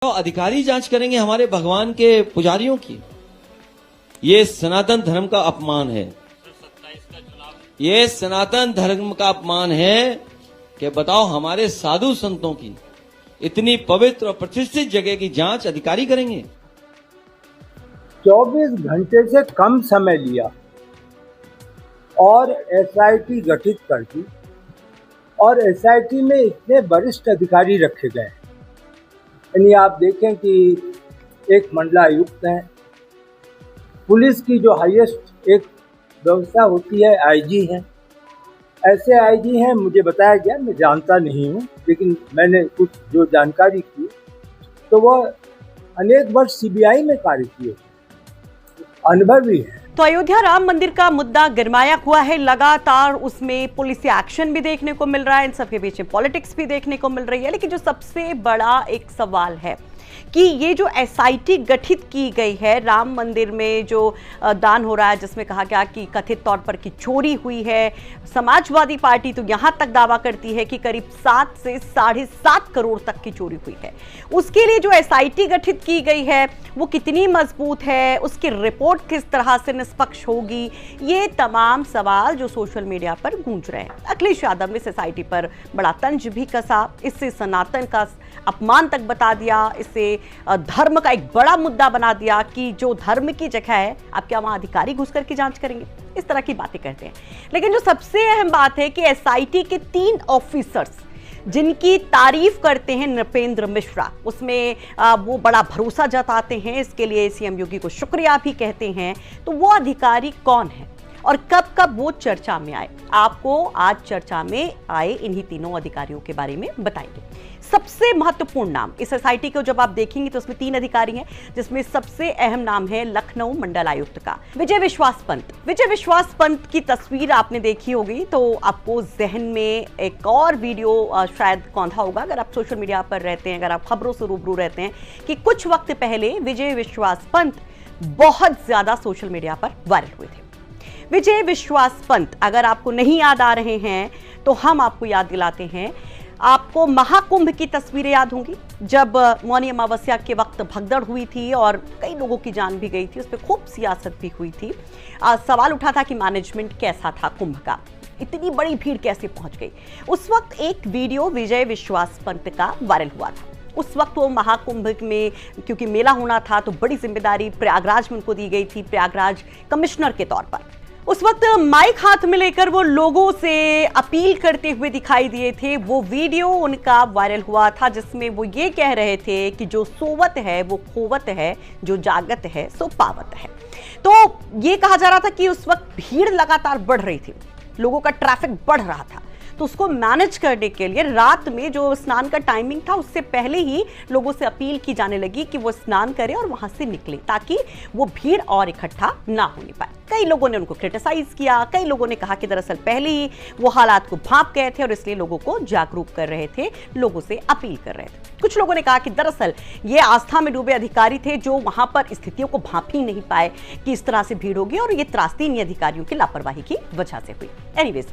तो अधिकारी जांच करेंगे हमारे भगवान के पुजारियों की। ये सनातन धर्म का अपमान है। ये सनातन धर्म का अपमान है कि बताओ हमारे साधु संतों की इतनी पवित्र और प्रतिष्ठित जगह की जांच अधिकारी करेंगे। 24 घंटे से कम समय लिया और एसआईटी गठित कर दी और एसआईटी में इतने वरिष्ठ अधिकारी रखे गए। यानी आप देखें कि एक मंडलायुक्त है, पुलिस की जो हाईएस्ट एक व्यवस्था होती है आईजी है, ऐसे आईजी हैं मुझे बताया गया, मैं जानता नहीं हूँ, लेकिन मैंने कुछ जो जानकारी की तो वह अनेक वर्ष सीबीआई में कार्य किए, अनुभवी है। तो अयोध्या राम मंदिर का मुद्दा गरमाया हुआ है, लगातार उसमें पुलिस एक्शन भी देखने को मिल रहा है, इन सबके पीछे पॉलिटिक्स भी देखने को मिल रही है। लेकिन जो सबसे बड़ा एक सवाल है कि ये जो एसआईटी गठित की गई है राम मंदिर में जो दान हो रहा है, जिसमें कहा गया कि कथित तौर पर कि चोरी हुई है, समाजवादी पार्टी तो यहां तक दावा करती है कि करीब 7 से 7.5 करोड़ तक की चोरी हुई है। उसके लिए जो एसआईटी गठित की गई है वो कितनी मजबूत है, उसकी रिपोर्ट किस तरह से निष्पक्ष होगी, ये तमाम सवाल जो सोशल मीडिया पर गूंज रहे हैं। अखिलेश यादव ने इस एसआईटी पर बड़ा तंज भी कसा, इससे सनातन का अपमान तक बता दिया, इससे धर्म का एक बड़ा मुद्दा बना दिया कि जो धर्म की जगह है आप क्या वहां अधिकारी घुस करके जांच करेंगे, इस तरह की बातें करते हैं। लेकिन जो सबसे अहम बात है कि एसआईटी के 3 ऑफिसर्स जिनकी तारीफ करते हैं नृपेंद्र मिश्रा, उसमें वो बड़ा भरोसा जताते हैं, इसके लिए सीएम योगी को शुक्रिया भी कहते हैं। तो वो अधिकारी कौन है और कब कब वो चर्चा में आए, आपको आज चर्चा में आए इन्हीं तीनों अधिकारियों के बारे में बताएंगे। सबसे महत्वपूर्ण नाम इस एसआईटी को जब आप देखेंगे तो उसमें 3 अधिकारी हैं, जिसमें सबसे अहम नाम है लखनऊ मंडल आयुक्त का विजय विश्वास पंत। विजय विश्वास पंत की तस्वीर आपने देखी होगी तो आपको जहन में एक और वीडियो शायद कौंधा होगा, अगर आप सोशल मीडिया पर रहते हैं, अगर आप खबरों से रूबरू रहते हैं, कि कुछ वक्त पहले विजय विश्वास पंत बहुत ज्यादा सोशल मीडिया पर वायरल हुए थे। विजय विश्वास पंत अगर आपको नहीं याद आ रहे हैं तो हम आपको याद दिलाते हैं। आपको महाकुंभ की तस्वीरें याद होंगी, जब मौनी अमावस्या के वक्त भगदड़ हुई थी और कई लोगों की जान भी गई थी, उस पर खूब सियासत भी हुई थी। सवाल उठा था कि मैनेजमेंट कैसा था कुंभ का, इतनी बड़ी भीड़ कैसे पहुंच गई। उस वक्त एक वीडियो विजय विश्वास पंत का वायरल हुआ था। उस वक्त वो महाकुंभ में क्योंकि मेला होना था तो बड़ी जिम्मेदारी प्रयागराज में उनको दी गई थी, प्रयागराज कमिश्नर के तौर पर। उस वक्त माइक हाथ में लेकर वो लोगों से अपील करते हुए दिखाई दिए थे। वो वीडियो उनका वायरल हुआ था जिसमें वो ये कह रहे थे कि जो सोवत है वो खोवत है, जो जागत है सो पावत है। तो ये कहा जा रहा था कि उस वक्त भीड़ लगातार बढ़ रही थी, लोगों का ट्रैफिक बढ़ रहा था, तो उसको मैनेज करने के लिए रात में जो स्नान का टाइमिंग था उससे पहले ही लोगों से अपील की जाने लगी कि वो स्नान करें और वहां से निकले ताकि वो भीड़ और इकट्ठा ना होने पाए। कई लोगों ने उनको क्रिटिसाइज किया, कई लोगों ने कहा कि दरअसल पहले ही वो हालात को भांप गए थे और इसलिए लोगों को जागरूक कर रहे थे, लोगों से अपील कर रहे थे। कुछ लोगों ने कहा कि दरअसल ये आस्था में डूबे अधिकारी थे जो वहां पर स्थितियों को भांप ही नहीं पाए कि इस तरह से भीड़ होगी और ये त्रासदी इन अधिकारियों की लापरवाही की वजह से हुई। एनीवेज,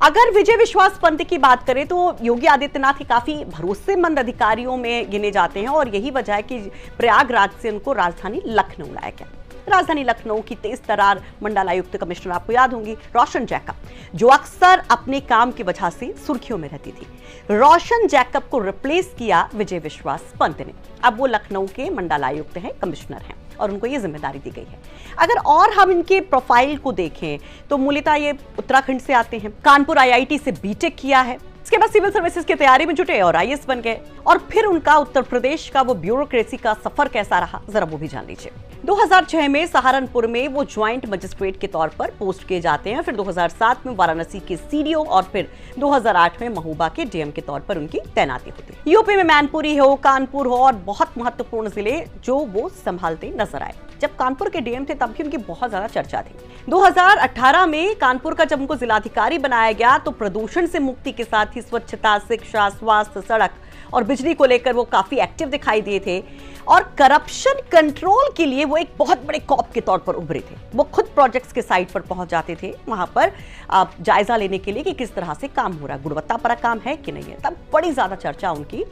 अगर विजय विश्वास पंत की बात करें तो योगी आदित्यनाथ काफी भरोसेमंद अधिकारियों में गिने जाते हैं और यही वजह है कि प्रयागराज से उनको राजधानी लखनऊ लाया गया। राजधानी लखनऊ की तेज तरार मंडलायुक्त कमिश्नर आपको याद होंगी रोशन जैकब, जो अक्सर अपने काम की वजह से सुर्खियों में रहती थी। रोशन जैकब को रिप्लेस किया विजय विश्वास पंत ने। अब वो लखनऊ के मंडलायुक्त हैं, कमिश्नर हैं और उनको ये जिम्मेदारी दी गई है। अगर और हम इनके प्रोफाइल को देखें तो मूलतः ये उत्तराखंड से आते हैं, कानपुर आईआईटी से बीटेक किया है, इसके बाद सिविल सर्विसेज की तैयारी में जुटे और आईएएस बन गए। और फिर उनका उत्तर प्रदेश का वो ब्यूरोक्रेसी का सफर कैसा रहा, जरा वो भी जान लीजिए। 2006 में सहारनपुर में वो ज्वाइंट मजिस्ट्रेट के तौर पर पोस्ट किए जाते हैं, फिर 2007 में वाराणसी के सीडीओ और फिर 2008 में महोबा के डीएम के तौर पर उनकी तैनाती होती है। यूपी में मैनपुरी हो, कानपुर हो और बहुत महत्वपूर्ण जिले जो वो संभालते नजर आए। जब कानपुर के डीएम थे तब भी उनकी बहुत ज्यादा चर्चा थी। 2018 में कानपुर का जब उनको जिलाधिकारी बनाया गया तो प्रदूषण से मुक्ति के साथ ही स्वच्छता, शिक्षा, स्वास्थ्य, सड़क और बिजली को लेकर वो काफी एक्टिव दिखाई दिए थे और करप्शन कंट्रोल के लिए वो एक बहुत बड़े कॉप के तौर पर उभरे थे। वो खुद प्रोजेक्ट्स के साइट पर पहुंच जाते थे वहां पर जायजा लेने के लिए कि किस तरह से काम हो रहा है, गुणवत्ता पर काम है कि नहीं है। तब बड़ी ज्यादा चर्चा उनकी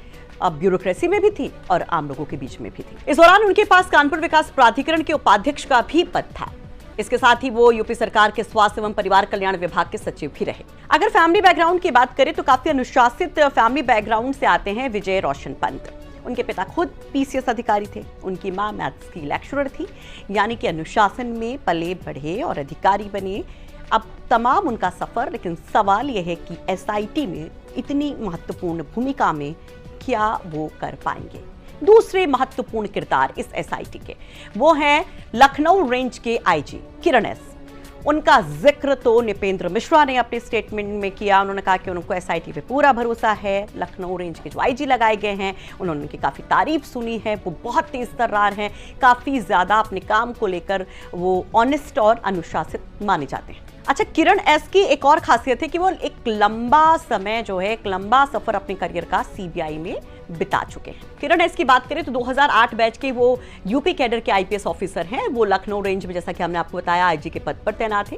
ब्यूरोक्रेसी में भी थी और आम लोगों के बीच में भी थी। इस दौरान उनके पास कानपुर विकास प्राधिकरण के उपाध्यक्ष का भी पद था। इसके साथ ही वो यूपी सरकार के स्वास्थ्य एवं परिवार कल्याण विभाग के सचिव भी रहे। अगर फैमिली बैकग्राउंड की बात करें तो काफी अनुशासित फैमिली बैकग्राउंड से आते हैं विजय रोशन पंत। उनके पिता खुद पीसीएस अधिकारी थे, उनकी मां मैथ्स की लेक्चरर थी, यानी कि अनुशासन में पले बढ़े और अधिकारी बने। अब तमाम उनका सफर, लेकिन सवाल यह है कि एसआईटी में इतनी महत्वपूर्ण भूमिका में क्या वो कर पाएंगे। दूसरे महत्वपूर्ण किरदार इस एसआईटी के वो हैं लखनऊ रेंज के आईजी किरण एस। उनका जिक्र तो नृपेंद्र मिश्रा ने अपने स्टेटमेंट में किया। उन्होंने कहा कि उनको एसआईटी पे पूरा भरोसा है। लखनऊ रेंज के जो आईजी लगाए गए हैं उन्होंने उनकी काफ़ी तारीफ सुनी है। वो बहुत तेज तर्रार हैं, काफ़ी ज़्यादा अपने काम को लेकर वो ऑनेस्ट और अनुशासित माने जाते हैं। अच्छा, किरण एस की एक और खासियत है कि वो एक लंबा समय जो है, एक लंबा सफर अपने करियर का सीबीआई में बिता चुके हैं। किरण एस की बात करें तो 2008 बैच के वो यूपी कैडर के आईपीएस ऑफिसर हैं। वो लखनऊ रेंज में, जैसा कि हमने आपको बताया, आईजी के पद पर तैनात है।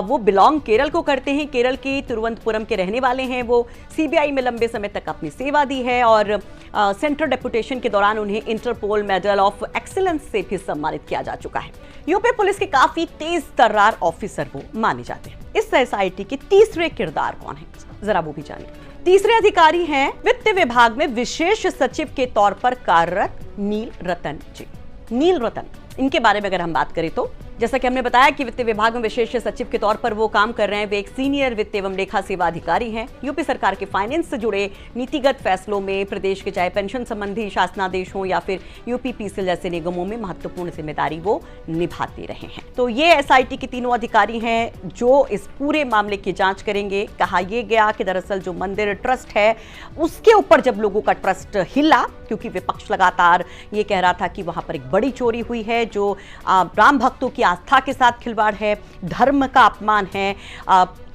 वो बिलोंग केरल को करते हैं, केरल के तिरुवनंतपुरम के रहने वाले हैं। वो सीबीआई में लंबे समय तक अपनी सेवा दी है और सेंट्रल डेपुटेशन के दौरान उन्हें इंटरपोल मेडल ऑफ एक्सीलेंस से भी सम्मानित किया जा चुका है। यूपी पुलिस के काफी तेज तर्रार ऑफिसर वो माने जाते हैं। इस एसआईटी के तीसरे किरदार कौन है, जरा वो भी जानिए। तीसरे अधिकारी हैं वित्त विभाग में विशेष सचिव के तौर पर कार्यरत नील रतन जी। नील रतन, इनके बारे में अगर हम बात करें तो जैसा कि हमने बताया कि वित्त विभाग में विशेष सचिव के तौर पर वो काम कर रहे हैं। वे एक सीनियर वित्त एवं लेखा सेवा अधिकारी हैं। यूपी सरकार के फाइनेंस से जुड़े नीतिगत फैसलों में प्रदेश के चाहे पेंशन संबंधी शासनादेश हो या फिर यूपी पीसीएल जैसे निगमों में महत्वपूर्ण जिम्मेदारी वो निभाते रहे हैं। तो ये एसआईटी के तीनों अधिकारी हैं जो इस पूरे मामले की जांच करेंगे। कहा यह गया कि दरअसल जो मंदिर ट्रस्ट है उसके ऊपर जब लोगों का ट्रस्ट हिला, क्योंकि विपक्ष लगातार ये कह रहा था कि वहां पर एक बड़ी चोरी हुई है जो राम भक्तों की आस्था के साथ खिलवाड़ है, धर्म का अपमान है,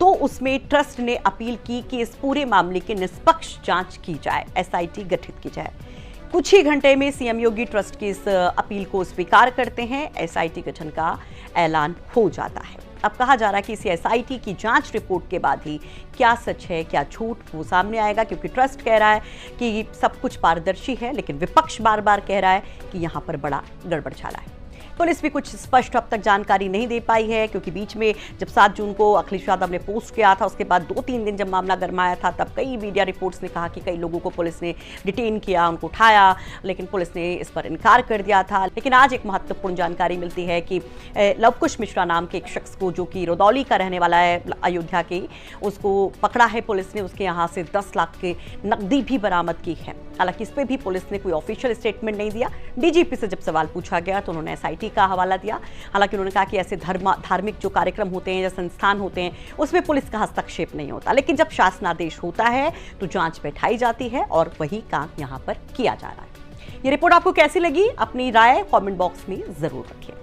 तो उसमें ट्रस्ट ने अपील की कि इस पूरे मामले की निष्पक्ष जांच की जाए, एसआईटी गठित की जाए। कुछ ही घंटे में सीएम योगी ट्रस्ट की इस अपील को स्वीकार करते हैं। एसआईटी गठन का ऐलान हो जाता है। अब कहा जा रहा है कि इस एसआईटी की जांच रिपोर्ट के बाद ही क्या सच है क्या झूठ वो सामने आएगा, क्योंकि ट्रस्ट कह रहा है कि सब कुछ पारदर्शी है, लेकिन विपक्ष बार बार कह रहा है कि यहां पर बड़ा गड़बड़ झाला है। पुलिस भी कुछ स्पष्ट अब तक जानकारी नहीं दे पाई है, क्योंकि बीच में जब 7 जून को अखिलेश यादव ने पोस्ट किया था, उसके बाद 2-3 दिन जब मामला गरमाया था, तब कई मीडिया रिपोर्ट्स ने कहा कि कई लोगों को पुलिस ने डिटेन किया, उनको उठाया, लेकिन पुलिस ने इस पर इनकार कर दिया था। लेकिन आज एक महत्वपूर्ण जानकारी मिलती है कि लवकुश मिश्रा नाम के एक शख्स को, जो कि रुदौली का रहने वाला है, अयोध्या के, उसको पकड़ा है पुलिस ने। उसके यहाँ से 10 लाख की नकदी भी बरामद की है। हालांकि इस पर भी पुलिस ने कोई ऑफिशियल स्टेटमेंट नहीं दिया। डीजीपी से जब सवाल पूछा गया तो उन्होंने एसआईटी का हवाला दिया। हालांकि उन्होंने कहा कि ऐसे धार्मिक जो कार्यक्रम होते हैं या संस्थान होते हैं उसमें पुलिस का हस्तक्षेप नहीं होता, लेकिन जब शासनादेश होता है तो जांच बैठाई जाती है और वही काम यहां पर किया जा रहा है। ये रिपोर्ट आपको कैसी लगी? अपनी राय कमेंट बॉक्स में जरूर रखिए।